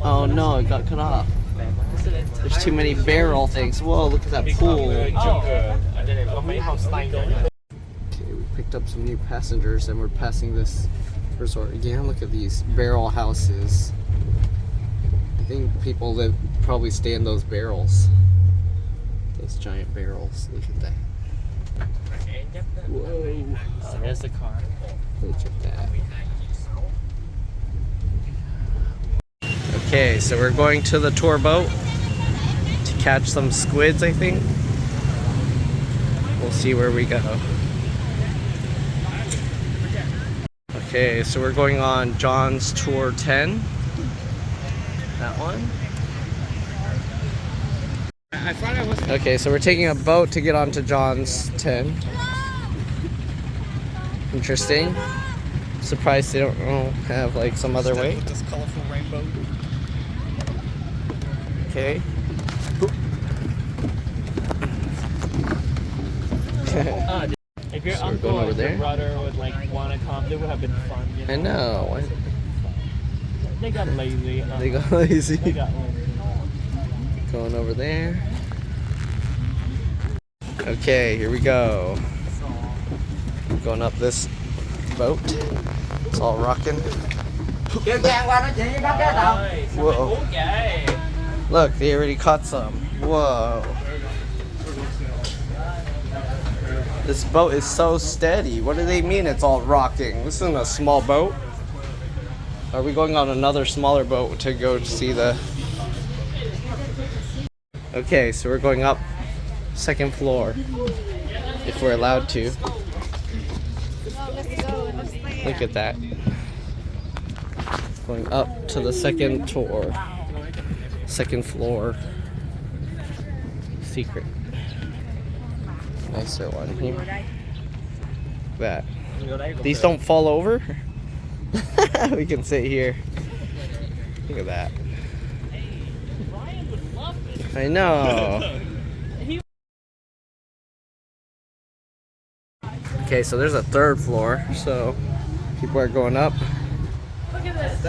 Oh no, it got cut off. There's too many barrel things. Whoa, look at that pool. Okay, we picked up some new passengers and we're passing this resort again. Look at these barrel houses. I think people probably stay in those barrels. Those giant barrels. Look at that. Whoa. Oh, there's the car. Look at that. Okay, so we're going to the tour boat to catch some squids, I think. We'll see where we go. Okay, so we're going on John's Tour 10. That one. Okay, so we're taking a boat to get onto John's 10. Interesting. Surprised they don't have like some other way. This colorful rainbow. Okay. If your So we're uncle going over or there. your brother would like want to come, it would have been fun. You know? I know. They got lazy. They got lazy. They got lazy. Going over there. Okay, here we go. Going up this boat. It's all rocking. Whoa. Look, they already caught some. Whoa. This boat is so steady. What do they mean it's all rocking? This isn't a small boat. Are we going on another smaller boat to go see the... Okay, so we're going up second floor. If we're allowed to. Look at that. Going up to the second tour. Second floor. Secret. Nicer one here. That. These don't fall over. We can sit here. Look at that. I know. Okay, so there's a third floor, so people are going up. Look at this.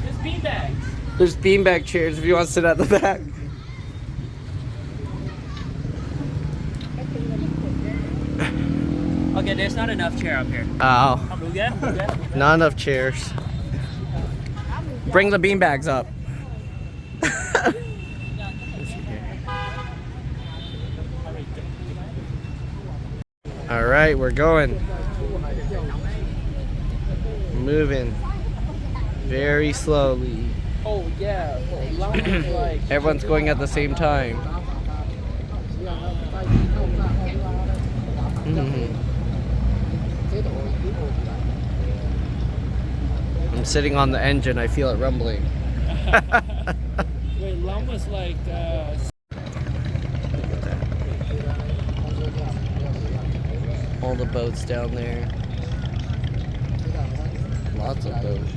There's beanbags. There's beanbag chairs if you want to sit at the back. Okay, there's not enough chair up here. Oh, Yeah. not enough chairs. Bring the beanbags up. All right, we're going. Moving very slowly. Oh yeah. Everyone's going at the same time. I'm sitting on the engine. I feel it rumbling. Wait, Lum was like. All the boats down there. Lots of boats.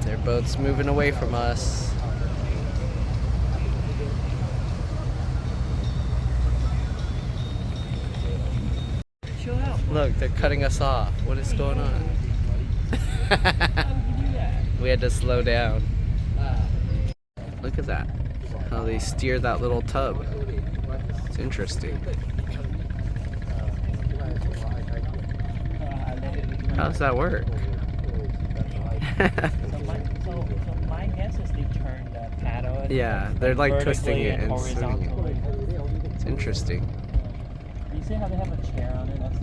Their boats moving away from us. Chill out. Look, they're cutting us off. What is going on? We had to slow down. Look at that. How they steer that little tub. It's interesting. How does that work? So my guess is they turned the paddle. Yeah, they're like twisting it and swinging horizontally. it. It's interesting. You see how they have a chair on it? That's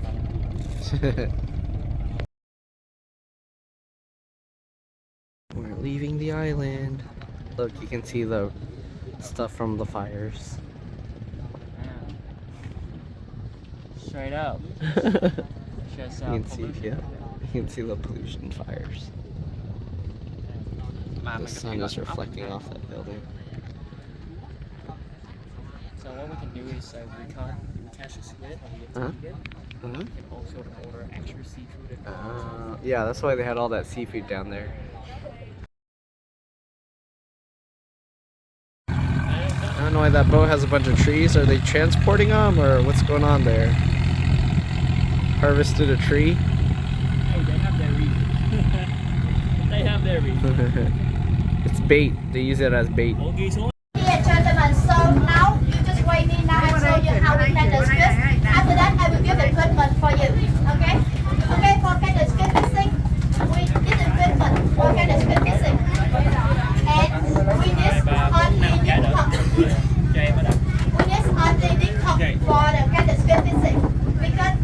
fine. We're leaving the island. Look, you can see the stuff from the fires. Straight up. Just, You can see, yeah, you can see the pollution fires. The sun is reflecting off that building. So what we can do is we catch a squid and we get to eat it. We can also order extra seafood. Yeah, that's why they had all that seafood down there. I don't know why that boat has a bunch of trees. Are they transporting them or what's going on there? Harvested a tree? Hey, they have their reason. They have their reason. It's bait. They use it as bait. Okay, so Dear gentlemen, so now you just wait me now and show you how we can the squid. After that, I will give the equipment for you. Okay? Okay, for get the squid fishing, we need equipment for get the squid fishing. And we need only this hook. okay, bắt đầu. We need only this hook for the get the squid fishing. Because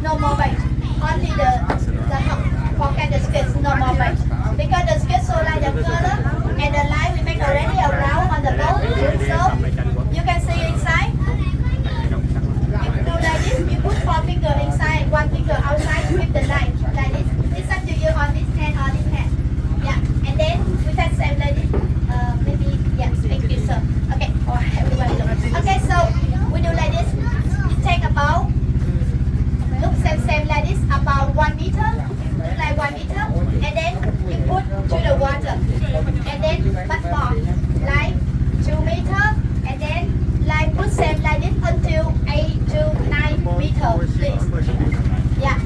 no more bait. Only the hook for get the squid, no more bait. Because the squid so like the color and the line we make already around on the boat. So you can see inside. You do like this, you put 4 finger inside, 1 finger outside with the line. Like this. It's up to you on this hand or this hand. Yeah. And then we can say like this. Maybe yeah, thank you sir. Okay, or everybody look. Okay, so we do like this. You take about look same like this, about 1 meter. Look like 1 meter. And then you put to the water. And then much more. Like 2 meter. And then like put same like this until 8 to 9 meter, please. Yeah.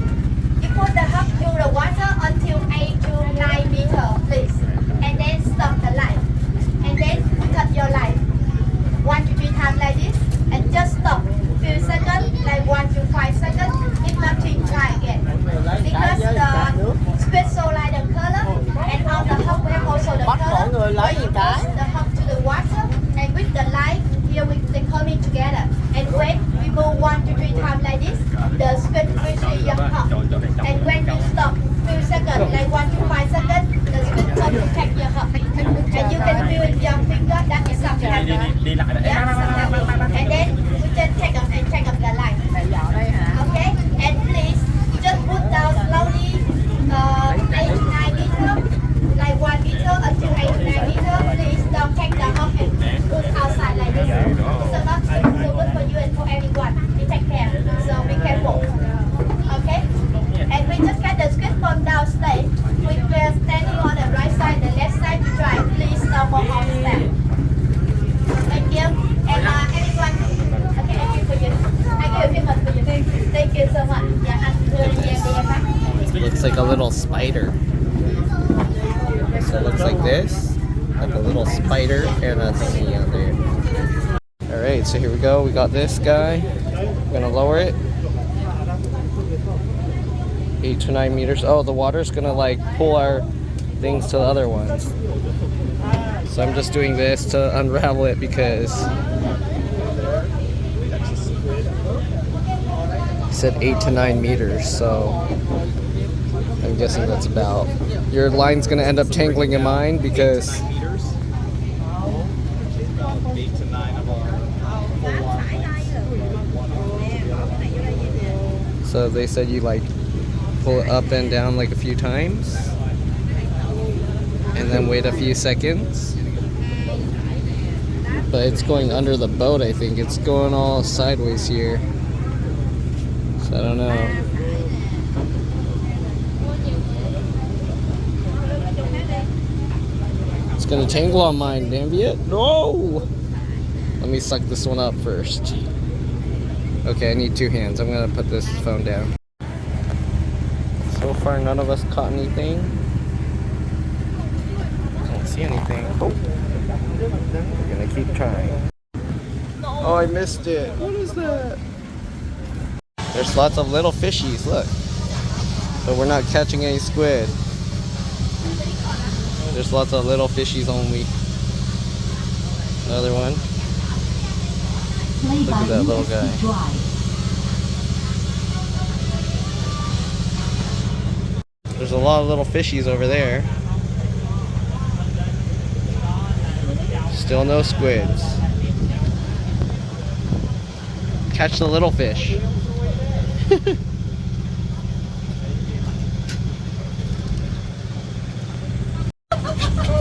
You put the hook to the water until 8 to 9 meter, please. And then stop the line. And then cut your line. 1 to 3 times like this. And just stop. Few seconds, like 1 to 5 seconds. If nothing, try again. Because the squid so like the color, and on the hook we have also the color. When you push the hook to the water, and with the line, here they coming together. And when we go 1 to 3 times like this, the squid will see your hook. And when you stop, few seconds, like 1 to 5 seconds, the squid come to take your hook. And you can feel with your finger that is something happening. Yeah, something happening. And then we just take up the line. Okay? And please just put down slowly 8 to 9 meter, like 1 meter until 8 to 9 meter. Please don't take the hook and put outside like this. It's not so good for you and for everyone. We take care. So be careful. Okay? And we just get the squid from downstairs. We were standing on the right side, the left side to dry. Please don't go off step. Thank you. And everyone, okay, thank you for you. Thank you for you. Thank you so much. Yeah, Looks like a little spider. So it looks like this, like a little spider and a sea on there. Alright, so here we go. We got this guy. We're gonna lower it. 8 to 9 meters. Oh, the water's gonna like pull our things to the other ones. So I'm just doing this to unravel it because it said 8 to 9 meters, so I'm guessing that's about. Your line's gonna end up tangling in mine because so they said you like pull it up and down like a few times and then wait a few seconds. But it's going under the boat, I think. It's going all sideways here. So I don't know. It's gonna tangle on mine, damn it. No! Let me suck this one up first. Okay, I need 2 hands. I'm gonna put this phone down. So far, none of us caught anything. I don't see anything. Oh. We're gonna keep trying. Oh, I missed it. What is that? There's lots of little fishies, look. But we're not catching any squid. There's lots of little fishies only. Another one. Look at that little guy. There's a lot of little fishies over there. Still no squids. Catch the little fish.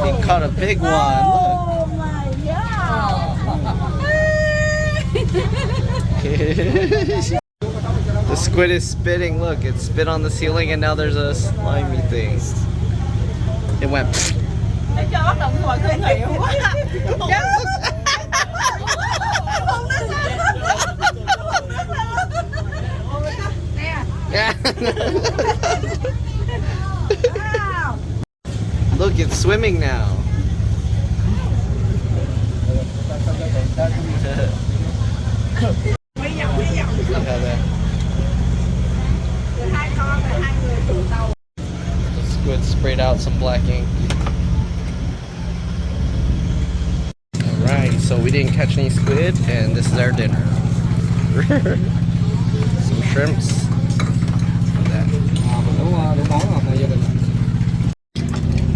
He caught a big one. Oh my god! The squid is spitting. Look, it spit on the ceiling and now there's a slimy thing. It went. chó đồng hồi thương hiệu quá. Look, it's swimming now. The squid sprayed out some black ink. Alright, so we didn't catch any squid, and this is our dinner. Some shrimps.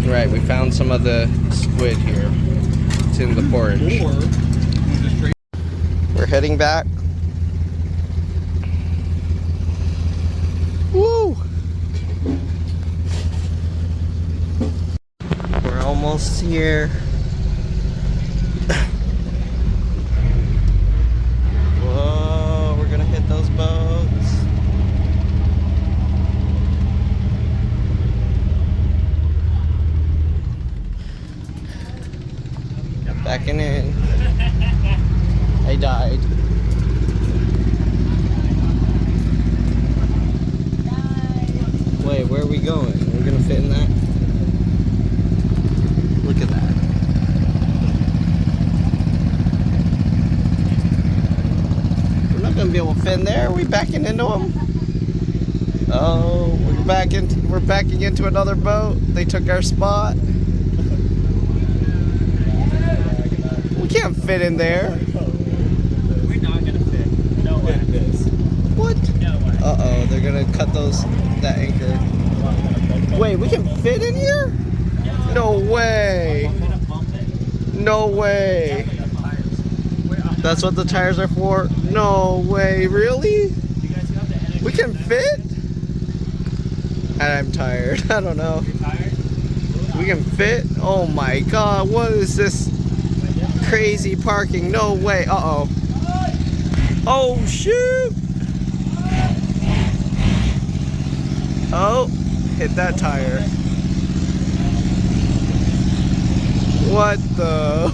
Right, we found some of the squid here. It's in the porridge. We're heading back. Woo! We're almost here. Whoa, we're gonna hit those boats. Backing in. I died. Wait, where are we going? We're gonna fit in that? Look at that. We're not gonna be able to fit in there. Are we backing into them? Oh, we're backing into another boat. They took our spot. We can't fit in there. We're not gonna fit. No way. What? No way. Uh-oh, they're gonna cut that anchor. Wait, we can fit in here? No way. No way. That's what the tires are for? No way, really? We can fit? I'm tired. I don't know. We can fit? Oh my god, what is this crazy parking? No way. Uh-oh. Oh, shoot. Oh, hit that tire. What the?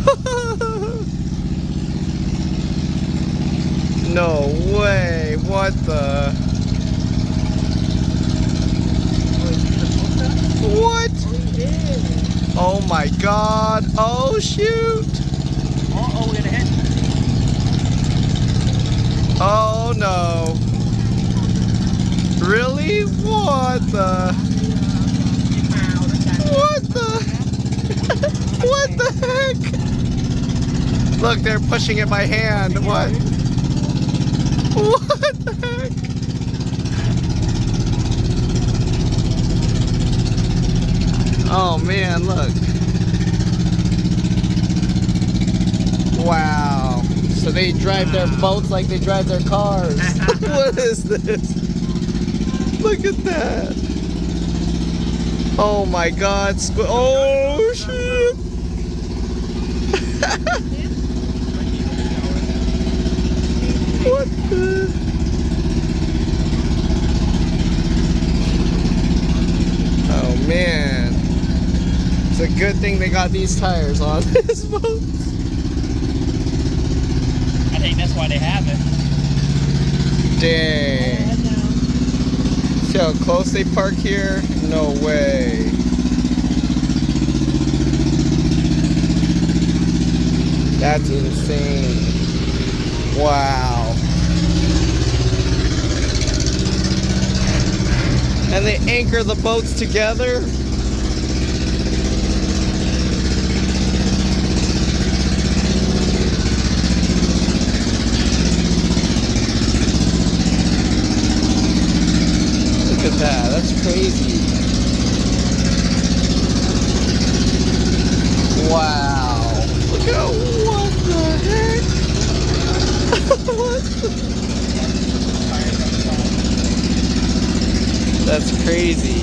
No way. What the? What? Oh my god. Oh shoot. Oh, we're gonna hit. Oh no. Really? What the? What the? What the heck? Look, they're pushing it by hand. What? What the heck? Oh man, look. Wow. So they drive their boats like they drive their cars. What is this? Look at that. Oh my god. Oh shit. What the? Oh man. It's a good thing they got these tires on this boat. I think that's why they have it. Dang. See how close they park here? No way. That's insane. Wow. And they anchor the boats together? Look at that, that's crazy. Wow. Look at what the heck? What the? That's crazy.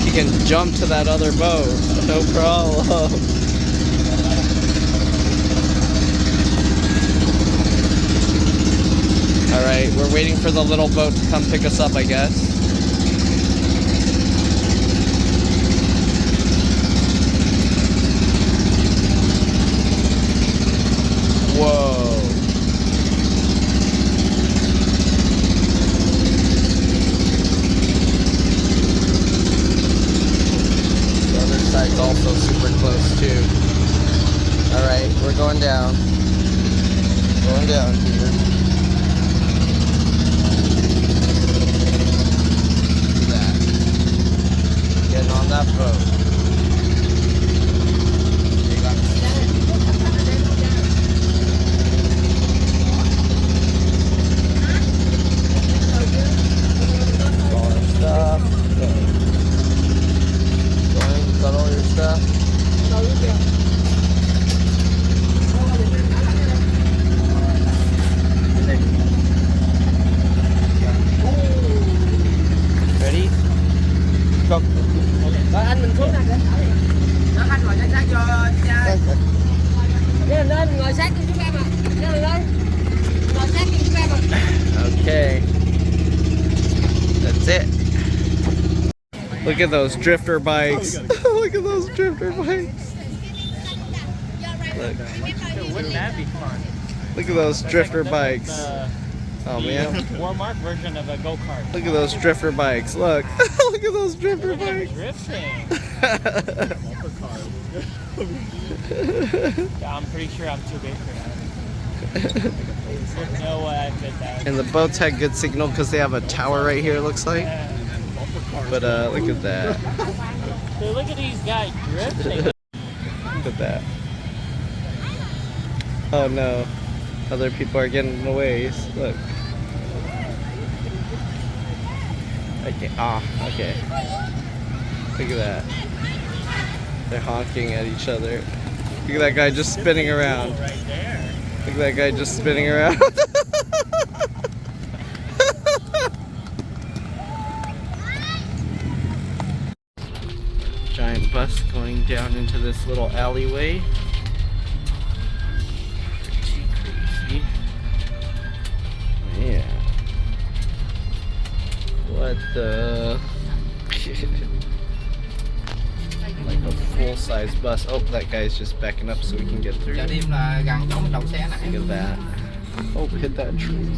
You can jump to that other boat, no problem. Alright, we're waiting for the little boat to come pick us up, I guess. also super close too. Alright, we're going down. Going down here. Look at that. Getting on that boat. All our stuff. Going, got all your stuff. Ready? Go. Rồi anh mình xuống này kìa. Đó, anh ngồi sát vô cha. Lên lên, ngồi sát cho chúng em à. Lên lên. Ngồi sát cho chúng em à. Okay. That's it. Look at those drifter bikes. Look at those drifter bikes. Look. Wouldn't that be fun? Look at those drifter bikes. Oh man. Warmark version of a go-kart. Look at those drifter bikes. Look. Look at those drifter bikes. Drifting. I'm pretty sure I'm too big for that. There's no way I fit that. And the boats had good signal because they have a tower right here, it looks like. But look at that. So look at these guys drifting. Look at that. Oh no. Other people are getting in the ways. Look. Okay. Ah, okay. Look at that. They're honking at each other. Look at that guy just spinning around. Right there. Look at that guy just spinning around. Giant bus going down into this little alleyway. Pretty crazy. Yeah. What the? Like a full-size bus. Oh, that guy's just backing up so we can get through. Look at that. Oh, hit that tree.